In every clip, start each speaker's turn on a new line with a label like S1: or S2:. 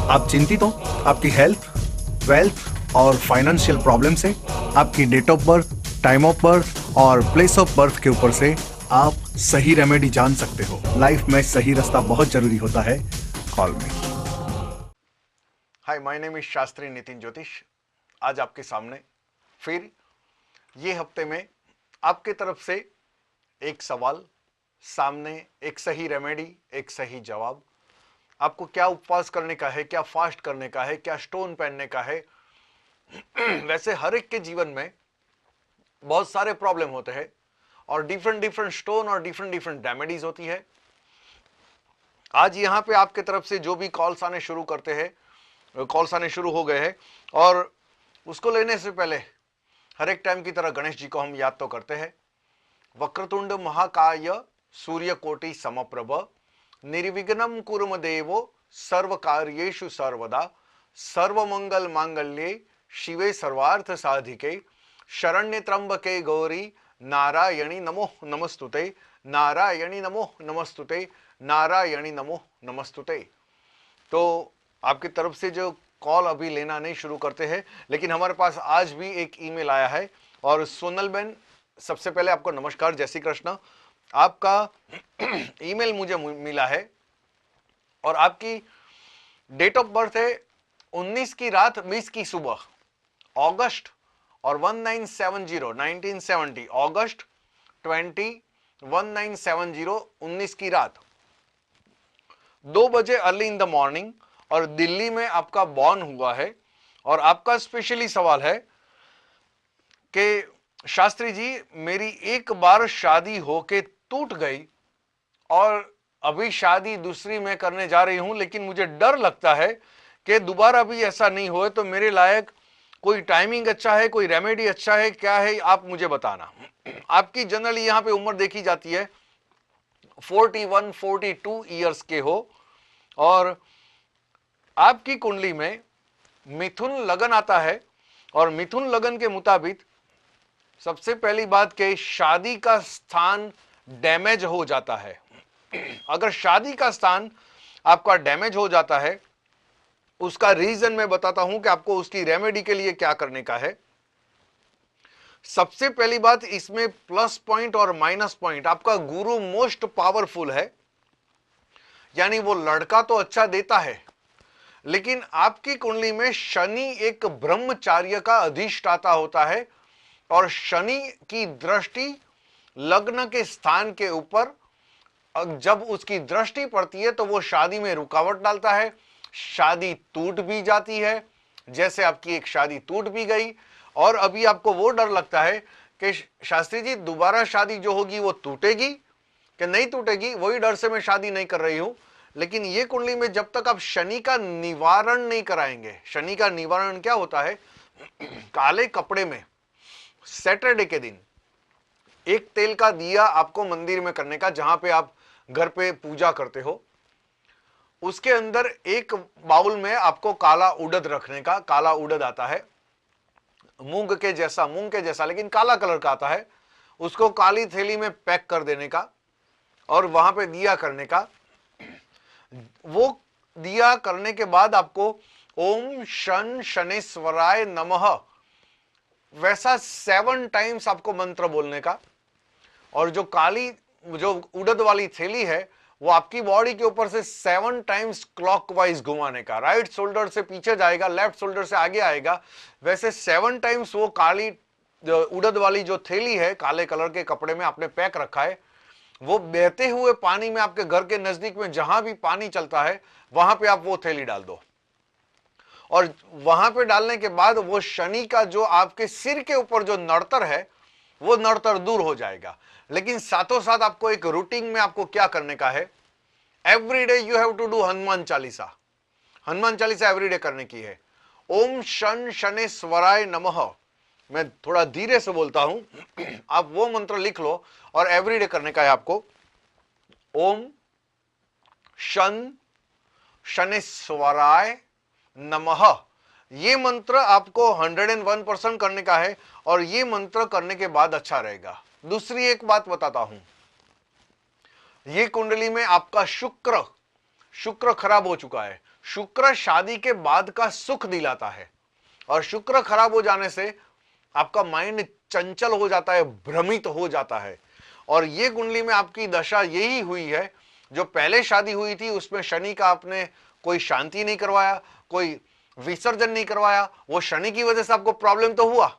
S1: आप चिंतित हो आपकी हेल्थ, वेल्थ और फाइनेंशियल प्रॉब्लम से? आपकी date of birth, time of birth और प्लेस ऑफ बर्थ के ऊपर से आप सही रेमेडी जान सकते हो। लाइफ में सही रास्ता बहुत जरूरी होता है। Call me.
S2: Hi, my name is Shastri Nitin ज्योतिष। आज आपके सामने फिर ये हफ्ते में आपके तरफ से एक सवाल, सामने एक सही रेमेडी, एक सही जवाब। आपको क्या उपवास करने का है, क्या फास्ट करने का है, क्या स्टोन पहनने का है। वैसे हर एक के जीवन में बहुत सारे प्रॉब्लम होते हैं और डिफरेंट डिफरेंट स्टोन और डिफरेंट डिफरेंट रेमेडीज होती है। आज यहां पे आपके तरफ से जो भी कॉल्स आने शुरू करते हैं, कॉल्स आने शुरू हो गए हैं, और उसको लेने से पहले हर एक टाइम की तरह गणेश जी को हम याद तो करते हैं। वक्रतुंड महाकाय सूर्यकोटि समप्रभ निर्विघ्नं कुरु मे देवो सर्व कार्येषु सर्वदा सर्वमंगल मांगल्ये शिवे सर्वार्थ साधिके शरण्य त्र्यंबके गौरी नारायणी नमो नमस्तुते, नारायणी नमो नमस्तुते, नारायणी नमो नमस्तुते। तो आपकी तरफ से जो कॉल अभी लेना नहीं शुरू करते हैं, लेकिन हमारे पास आज भी एक ईमेल आया है। और सोनल बेन, सबसे पहले आपको नमस्कार, जय श्री कृष्ण। आपका ईमेल मुझे मिला है और आपकी डेट ऑफ बर्थ है 19 की रात 20 की सुबह, अगस्त, और 1970 अगस्त 1970 19 की रात 2 बजे अर्ली इन द मॉर्निंग, और दिल्ली में आपका बॉर्न हुआ है। और आपका स्पेशली सवाल है कि शास्त्री जी, मेरी एक बार शादी होके टूट गई और अभी शादी दूसरी मैं करने जा रही हूं, लेकिन मुझे डर लगता है कि दोबारा भी ऐसा नहीं होए, तो मेरे लायक कोई टाइमिंग अच्छा है, कोई रेमेडी अच्छा है, क्या है, आप मुझे बताना। आपकी जनरली यहां पे उम्र देखी जाती है 41 42 ईयर्स के हो, और आपकी कुंडली में मिथुन लगन आता है। और मिथुन लगन के मुताबिक सबसे पहली बात कि शादी का स्थान डैमेज हो जाता है। अगर शादी का स्थान आपका डैमेज हो जाता है, उसका रीजन मैं बताता हूं कि आपको उसकी रेमेडी के लिए क्या करने का है। सबसे पहली बात, इसमें प्लस पॉइंट और माइनस पॉइंट। आपका गुरु मोस्ट पावरफुल है, यानी वो लड़का तो अच्छा देता है, लेकिन आपकी कुंडली में शनि एक ब्रह्मचार्य का अधिष्ठाता होता है, और शनि की दृष्टि लग्न के स्थान के ऊपर जब उसकी दृष्टि पड़ती है तो वो शादी में रुकावट डालता है, शादी टूट भी जाती है। जैसे आपकी एक शादी टूट भी गई, और अभी आपको वो डर लगता है कि शास्त्री जी दोबारा शादी जो होगी वो टूटेगी कि नहीं टूटेगी, वही डर से मैं शादी नहीं कर रही हूं। लेकिन ये कुंडली में जब तक आप शनि का निवारण नहीं कराएंगे, शनि का निवारण क्या होता है, काले कपड़े में सैटरडे के दिन एक तेल का दिया आपको मंदिर में करने का, जहां पे आप घर पे पूजा करते हो, उसके अंदर एक बाउल में आपको काला उड़द रखने का। काला उड़द आता है मूंग के जैसा लेकिन काला कलर का आता है। उसको काली थैली में पैक कर देने का और वहां पे दिया करने का। वो दिया करने के बाद आपको ओम शन शनेश्वराय नमः वैसा 7 टाइम्स आपको मंत्र बोलने का। और जो उड़द वाली थैली है वो आपकी बॉडी के ऊपर से 7 टाइम्स क्लॉकवाइज घुमाने का। राइट शोल्डर से पीछे जाएगा, लेफ्ट शोल्डर से आगे आएगा, वैसे 7 टाइम्स वो काली उड़द वाली जो थैली है, काले कलर के कपड़े में आपने पैक रखा है, वो बहते हुए पानी में आपके घर के नजदीक में जहां भी पानी चलता है वहां पे आप वो थैली डाल दो। और वहां पे डालने के बाद वो शनि का जो आपके सिर के ऊपर जो नड़तर है वो नड़तर दूर हो जाएगा। लेकिन साथों साथ आपको एक रूटीन में आपको क्या करने का है, everyday you have to do Hanuman Chalisa. Hanuman Chalisa everyday करने की है। ओम शन शनेश्वराय नमः, मैं थोड़ा धीरे से बोलता हूं, आप वो मंत्र लिख लो और एवरीडे करने का है आपको। ओम शन शनेश्वराय नमः, ये मंत्र आपको 101% करने का है, और ये मंत्र करने के बाद अच्छा रहेगा। दूसरी एक बात बताता हूं, ये कुंडली में आपका शुक्र खराब हो चुका है। शुक्र शादी के बाद का सुख दिलाता है, और शुक्र खराब हो जाने से आपका माइंड चंचल हो जाता है, भ्रमित हो जाता है। और ये कुंडली में आपकी दशा यही हुई है। जो पहले शादी हुई थी उसमें शनि का आपने कोई शांति नहीं करवाया, कोई विसर्जन नहीं करवाया, वो शनि की वजह से आपको प्रॉब्लम तो हुआ,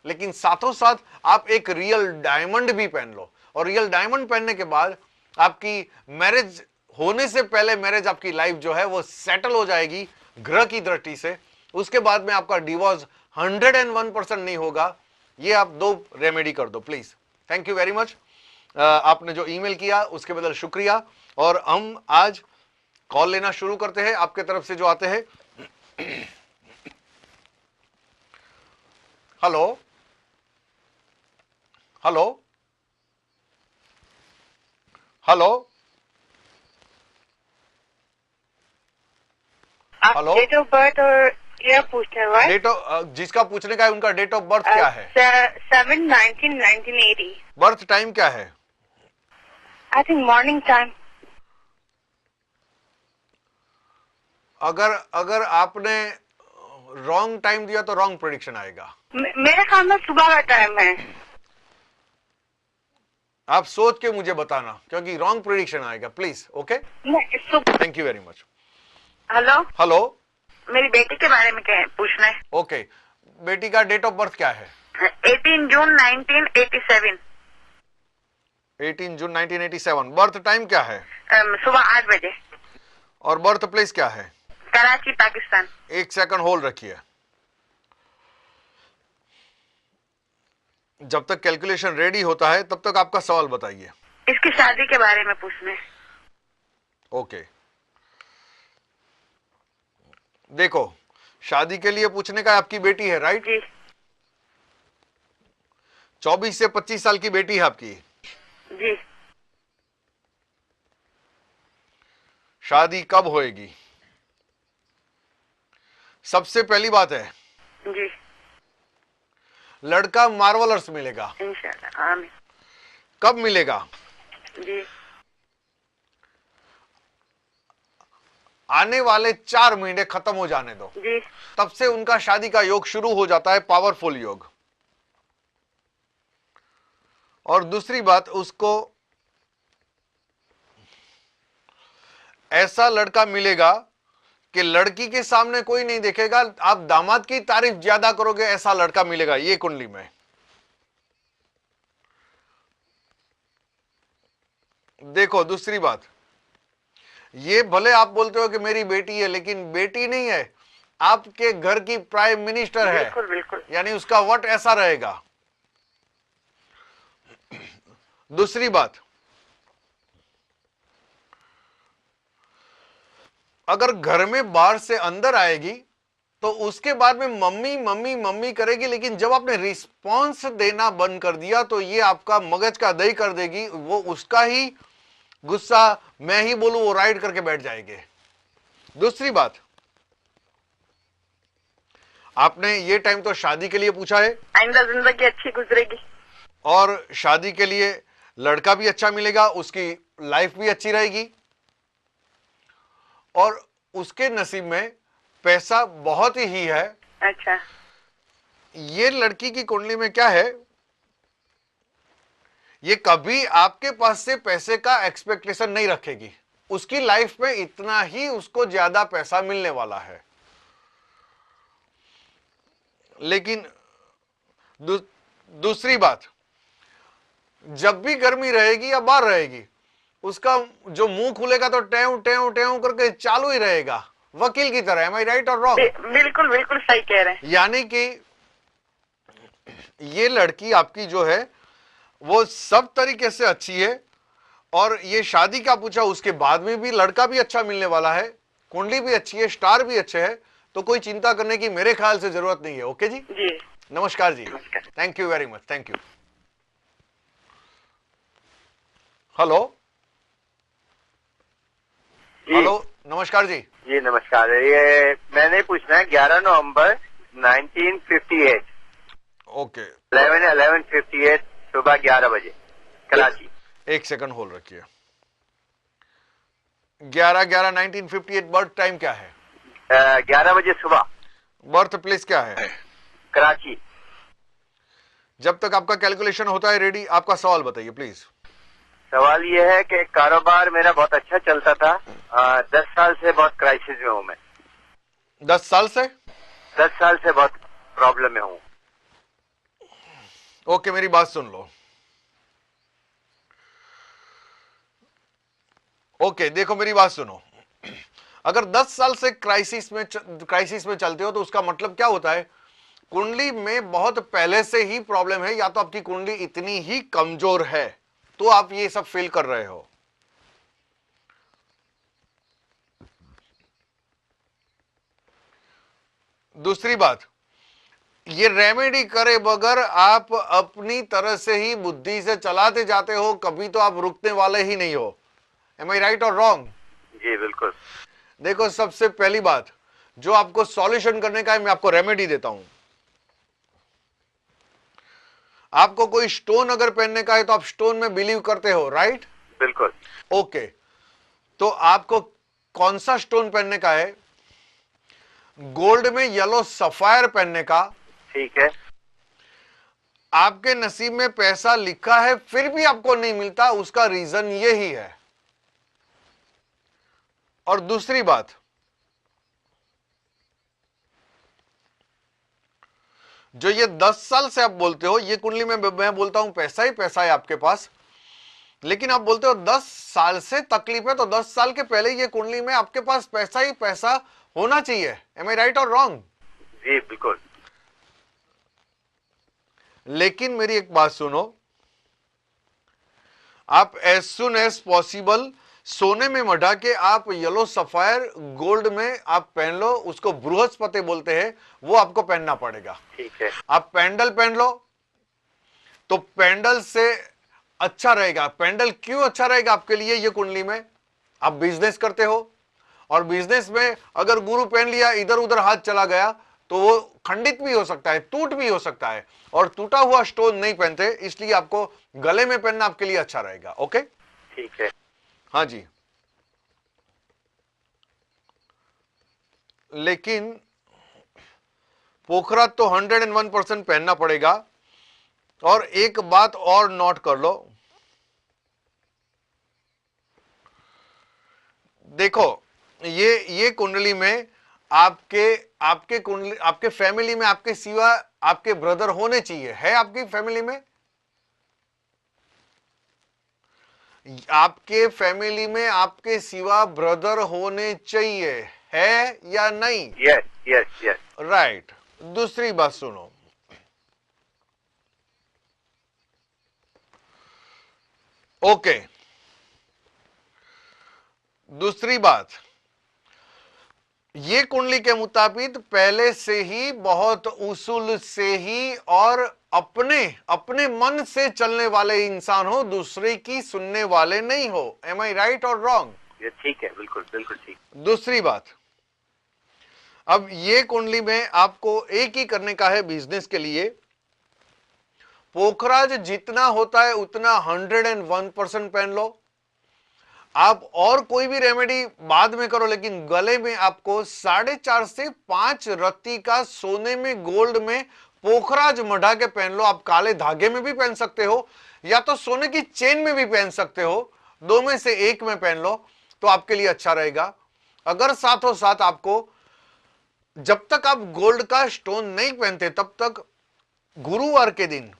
S2: लेकिन साथों साथ आप एक रियल डायमंड भी पहन लो, और रियल डायमंड पहनने के बाद आपकी मैरिज होने से पहले मैरिज आपकी लाइफ जो है वो सेटल हो जाएगी ग्रह की दृष्टि से। उसके बाद में आपका डिवोर्स 101% नहीं होगा। ये आप 2 रेमेडी कर दो please. Thank you very much. आपने जो ईमेल किया उसके बदल शुक्रिया। और हम आज कॉल लेना शुरू करते हैं आपके तरफ से जो आते हैं। Hello hello hello hello.
S3: Date of birth और ईयर पूछते हैं, राइट?
S2: डेट ऑफ जिसका पूछने का है उनका डेट ऑफ बर्थ क्या है?
S3: 7/19/1980।
S2: बर्थ टाइम क्या है?
S3: I think morning time.
S2: अगर आपने रॉन्ग टाइम दिया तो रॉन्ग प्रेडिक्शन आएगा।
S3: मेरे ख्याल में सुबह का टाइम है।
S2: आप सोच के मुझे बताना, क्योंकि रॉन्ग प्रेडिक्शन आएगा please. Okay, thank you very much.
S3: Hello
S2: hello,
S3: मेरी बेटी के बारे में पूछना है।
S2: ओके, बेटी का डेट ऑफ बर्थ क्या है?
S3: 18 जून 1987।
S2: 18 जून 1987। बर्थ टाइम क्या है?
S3: सुबह 8 बजे।
S2: और बर्थ प्लेस क्या है?
S3: कराची, पाकिस्तान।
S2: 1 सेकंड होल्ड रखिए। जब तक कैलकुलेशन रेडी होता है तब तक आपका सवाल बताइए।
S3: इसकी शादी के बारे में पूछना है।
S2: ओके, देखो, शादी के लिए पूछने का आपकी बेटी है, राइट?
S3: जी
S2: 24 से 25 साल की बेटी है आपकी।
S3: जी।
S2: शादी कब होएगी? सबसे पहली बात है,
S3: जी
S2: लड़का मार्वलर्स मिलेगा।
S3: इंशाल्लाह, आमीन।
S2: कब मिलेगा?
S3: जी
S2: आने वाले 4 महीने खत्म हो जाने दो,
S3: जी
S2: तब से उनका शादी का योग शुरू हो जाता है, पावरफुल योग। और दूसरी बात, उसको ऐसा लड़का मिलेगा कि लड़की के सामने कोई नहीं देखेगा, आप दामाद की तारीफ ज्यादा करोगे, ऐसा लड़का मिलेगा ये कुंडली में। देखो, दूसरी बात, ये भले आप बोलते हो कि मेरी बेटी है, लेकिन बेटी नहीं है, आपके घर की प्राइम मिनिस्टर है।
S3: बिल्कुल बिल्कुल।
S2: यानी उसका वट ऐसा रहेगा। दूसरी बात, अगर घर में बाहर से अंदर आएगी तो उसके बाद में मम्मी मम्मी मम्मी करेगी, लेकिन जब आपने रिस्पॉन्स देना बंद कर दिया तो ये आपका मगज का दही कर देगी। वो उसका ही गुस्सा मैं ही बोलूं वो राइड करके बैठ जाएंगे। दूसरी बात, आपने ये टाइम तो शादी के लिए पूछा है,
S3: आइंदा जिंदगी अच्छी गुजरेगी।
S2: और शादी के लिए लड़का भी अच्छा मिलेगा, उसकी लाइफ भी अच्छी रहेगी, और उसके नसीब में पैसा बहुत ही है।
S3: अच्छा।
S2: ये लड़की की कुंडली में क्या है, ये कभी आपके पास से पैसे का एक्सपेक्टेशन नहीं रखेगी। उसकी लाइफ में इतना ही उसको ज्यादा पैसा मिलने वाला है। लेकिन दूसरी बात, जब भी गर्मी रहेगी या बाहर रहेगी, उसका जो मुंह खुलेगा तो टेव टेव टेव करके चालू ही रहेगा, वकील की तरह। एम आई राइट और रॉन्ग?
S3: बिल्कुल बिल्कुल सही कह रहे हैं।
S2: यानी कि ये लड़की आपकी जो है वो सब तरीके से अच्छी है, और ये शादी का पूछा उसके बाद में भी लड़का भी अच्छा मिलने वाला है, कुंडली भी अच्छी है, स्टार भी अच्छे है, तो कोई चिंता करने की मेरे ख्याल से जरूरत नहीं है। ओके जी,
S3: जी
S2: नमस्कार जी,
S3: नमस्कार।
S2: Thank you very much, thank you. Hello hello, नमस्कार जी।
S4: जी नमस्कार। ये मैंने पूछना है 11 नवंबर 1958,
S2: ओके,
S4: 11/11/58 सुबह 11 बजे, कराची।
S2: 1 सेकंड होल्ड रखिए। 11/11/1958 बर्थ टाइम क्या है?
S4: 11 बजे सुबह।
S2: बर्थ प्लेस क्या है?
S4: कराची।
S2: जब तक आपका कैलकुलेशन होता है रेडी, आपका सवाल बताइए प्लीज।
S4: सवाल ये है कि कारोबार मेरा बहुत अच्छा चलता था, 10 साल से बहुत क्राइसिस में हूँ मैं।
S2: 10 साल से?
S4: 10 साल से बहुत प्रॉब्लम में हूँ।
S2: ओके, मेरी बात सुन लो। ओके, देखो मेरी बात सुनो। अगर 10 साल से क्राइसिस में चलते हो तो उसका मतलब क्या होता है? कुंडली में बहुत पहले से ही प्रॉब्लम है, या तो आपकी कुंडली इतनी ही कमजोर है तो आप ये सब फील कर रहे हो। दूसरी बात, ये रेमेडी करे बगैर आप अपनी तरह से ही बुद्धि से चलाते जाते हो, कभी तो आप रुकने वाले ही नहीं हो। एम आई राइट और रॉन्ग?
S4: जी बिल्कुल।
S2: देखो, सबसे पहली बात जो आपको सॉल्यूशन करने का है, मैं आपको रेमेडी देता हूं। आपको कोई स्टोन अगर पहनने का है तो आप स्टोन में बिलीव करते हो, राइट?
S4: बिल्कुल।
S2: ओके, तो आपको कौन सा स्टोन पहनने का है? गोल्ड में येलो सफायर पहनने का।
S4: ठीक है।
S2: आपके नसीब में पैसा लिखा है फिर भी आपको नहीं मिलता, उसका रीजन यही है। और दूसरी बात, जो ये 10 साल से आप बोलते हो, ये कुंडली में मैं बोलता हूं पैसा ही पैसा है आपके पास, लेकिन आप बोलते हो 10 साल से तकलीफ है, तो 10 साल के पहले ये कुंडली में आपके पास पैसा ही पैसा होना चाहिए। एम आई राइट और रॉन्ग?
S4: जी बिल्कुल।
S2: लेकिन मेरी एक बात सुनो, आप एज सुन एज पॉसिबल सोने में मढ़ा के आप येलो सफायर गोल्ड में आप पहन लो, उसको बृहस्पति बोलते हैं, वो आपको पहनना पड़ेगा।
S4: ठीक है।
S2: आप पेंडल पहन लो तो पेंडल से अच्छा रहेगा। पेंडल क्यों अच्छा रहेगा आपके लिए? ये कुंडली में आप बिजनेस करते हो, और बिजनेस में अगर गुरु पहन लिया, इधर उधर हाथ चला गया तो वो खंडित भी हो सकता है, टूट भी हो सकता है, और टूटा हुआ स्टोन नहीं पहनते, इसलिए आपको गले में पहनना आपके लिए अच्छा रहेगा। ओके,
S4: ठीक है।
S2: हाँ जी। लेकिन पोखरा तो 101% पहनना पड़ेगा। और एक बात और नोट कर लो, देखो ये कुंडली में आपके कुंडली, आपके फैमिली में आपके सिवा आपके ब्रदर होने चाहिए। है आपकी फैमिली में? आपके फैमिली में आपके सिवा ब्रदर होने चाहिए, है या नहीं?
S4: Yes yes yes.
S2: राइट। दूसरी बात सुनो, ओके, दूसरी बात, ये कुंडली के मुताबिक पहले से ही बहुत उसूल से ही और अपने मन से चलने वाले इंसान हो, दूसरे की सुनने वाले नहीं हो। एम आई राइट और रॉन्ग?
S4: ये ठीक है, बिल्कुल बिल्कुल ठीक।
S2: दूसरी बात, अब ये कुंडली में आपको एक ही करने का है बिजनेस के लिए, पोखराज जितना होता है उतना 101% पहन लो। आप और कोई भी रेमेडी बाद में करो, लेकिन गले में आपको 4.5 से 5 रत्ती का सोने में गोल्ड में पोखराज मढ़ा के पहन लो। आप काले धागे में भी पहन सकते हो, या तो सोने की चेन में भी पहन सकते हो, दो में से एक में पहन लो तो आपके लिए अच्छा रहेगा। अगर साथों साथ आपको, जब तक आप गोल्ड का स्टोन नहीं पहनते तब तक गुरुवार के दिन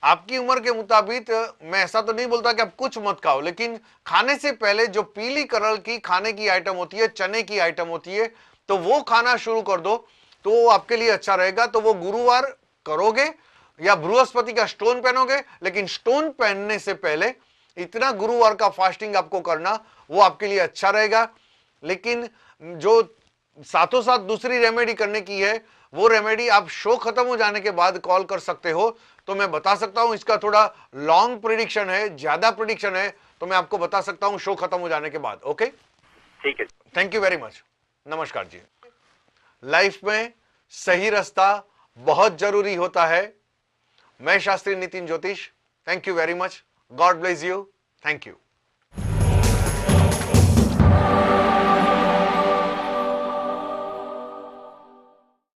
S2: आपकी उम्र के मुताबिक, मैं ऐसा तो नहीं बोलता कि आप कुछ मत खाओ, लेकिन खाने से पहले जो पीली कलर की खाने की आइटम होती है, चने की आइटम होती है, तो वो खाना शुरू कर दो तो वो आपके लिए अच्छा रहेगा। तो वो गुरुवार करोगे या बृहस्पति का स्टोन पहनोगे, लेकिन स्टोन पहनने से पहले इतना गुरुवार का फास्टिंग आपको करना, वो आपके लिए अच्छा रहेगा। लेकिन जो साथों साथ दूसरी रेमेडी करने की है, वो रेमेडी आप शो खत्म हो जाने के बाद कॉल कर सकते हो, तो मैं बता सकता हूं। इसका थोड़ा लॉन्ग प्रिडिक्शन है, ज्यादा प्रिडिक्शन है, तो मैं आपको बता सकता हूं शो खत्म हो जाने के बाद। ओके,
S4: ठीक है।
S2: थैंक यू वेरी मच, नमस्कार जी। लाइफ में सही रास्ता बहुत जरूरी होता है। मैं शास्त्री नितिन ज्योतिष, thank you very much, God bless you, thank you.